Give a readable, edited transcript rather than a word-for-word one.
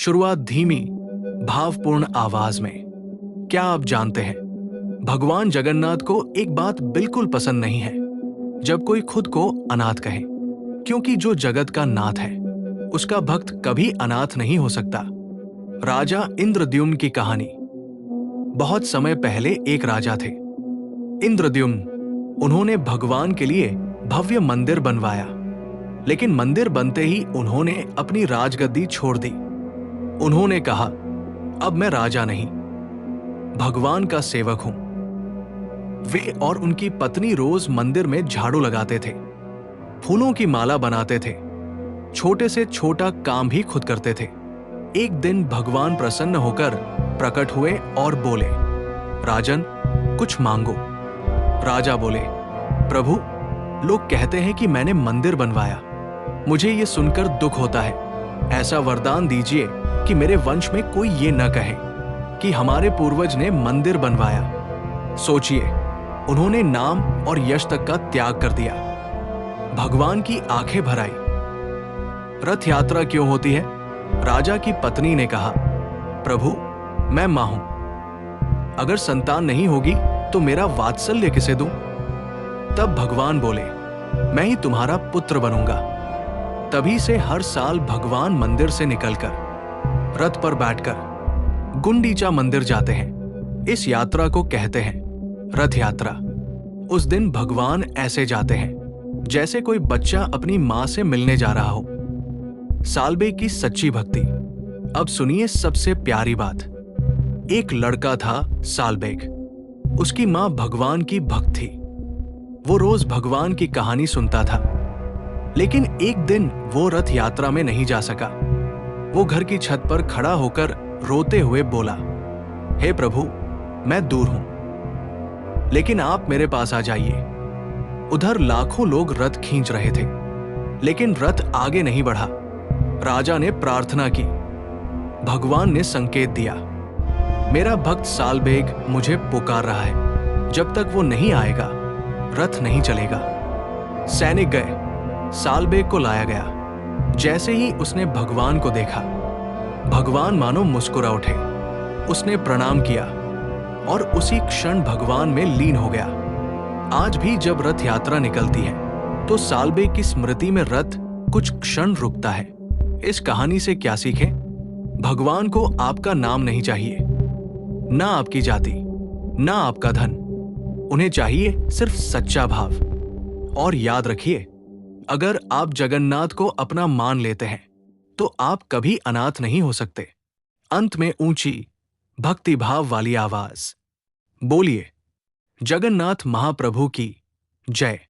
शुरुआत धीमी, भावपूर्ण आवाज में। क्या आप जानते हैं, भगवान जगन्नाथ को एक बात बिल्कुल पसंद नहीं है जब कोई खुद को अनाथ कहे, क्योंकि जो जगत का नाथ है उसका भक्त कभी अनाथ नहीं हो सकता। राजा इंद्रद्युम्न की कहानी। बहुत समय पहले एक राजा थे, इंद्रद्युम्न। उन्होंने भगवान के लिए भव्य मंदिर बनवाया, लेकिन मंदिर बनते ही उन्होंने अपनी राजगद्दी छोड़ दी। उन्होंने कहा, अब मैं राजा नहीं, भगवान का सेवक हूं। वे और उनकी पत्नी रोज मंदिर में झाड़ू लगाते थे, फूलों की माला बनाते थे, छोटे से छोटा काम भी खुद करते थे। एक दिन भगवान प्रसन्न होकर प्रकट हुए और बोले, राजन, कुछ मांगो। राजा बोले, प्रभु, लोग कहते हैं कि मैंने मंदिर बनवाया, मुझे ये सुनकर दुख होता है। ऐसा वरदान दीजिए कि मेरे वंश में कोई ये न कहे कि हमारे पूर्वज ने मंदिर बनवाया। सोचिए, उन्होंने नाम और यश तक का त्याग कर दिया। भगवान की आंखें भर आई। रथ यात्रा क्यों होती है? राजा की पत्नी ने कहा, प्रभु, मैं मां हूं, अगर संतान नहीं होगी तो मेरा वात्सल्य किसे दूं? तब भगवान बोले, मैं ही तुम्हारा पुत्र बनूंगा। तभी से हर साल भगवान मंदिर से निकलकर रथ पर बैठकर गुंडीचा मंदिर जाते हैं। इस यात्रा को कहते हैं रथ यात्रा। उस दिन भगवान ऐसे जाते हैं जैसे कोई बच्चा अपनी मां से मिलने जा रहा हो। सालबेग की सच्ची भक्ति। अब सुनिए सबसे प्यारी बात। एक लड़का था सालबेग। उसकी मां भगवान की भक्त थी। वो रोज भगवान की कहानी सुनता था, लेकिन एक दिन वो रथ यात्रा में नहीं जा सका। वो घर की छत पर खड़ा होकर रोते हुए बोला, हे प्रभु, मैं दूर हूं, लेकिन आप मेरे पास आ जाइए। उधर लाखों लोग रथ खींच रहे थे, लेकिन रथ आगे नहीं बढ़ा। राजा ने प्रार्थना की। भगवान ने संकेत दिया, मेरा भक्त सालबेग मुझे पुकार रहा है, जब तक वो नहीं आएगा रथ नहीं चलेगा। सैनिक गए, सालबेग को लाया गया। जैसे ही उसने भगवान को देखा, भगवान मानो मुस्कुरा उठे। उसने प्रणाम किया और उसी क्षण भगवान में लीन हो गया। आज भी जब रथ यात्रा निकलती है तो सालबेग की स्मृति में रथ कुछ क्षण रुकता है। इस कहानी से क्या सीखें? भगवान को आपका नाम नहीं चाहिए, ना आपकी जाति, ना आपका धन। उन्हें चाहिए सिर्फ सच्चा भाव। और याद रखिए, अगर आप जगन्नाथ को अपना मान लेते हैं तो आप कभी अनाथ नहीं हो सकते। अंत में ऊंची भक्ति भाव वाली आवाज। बोलिए, जगन्नाथ महाप्रभु की जय।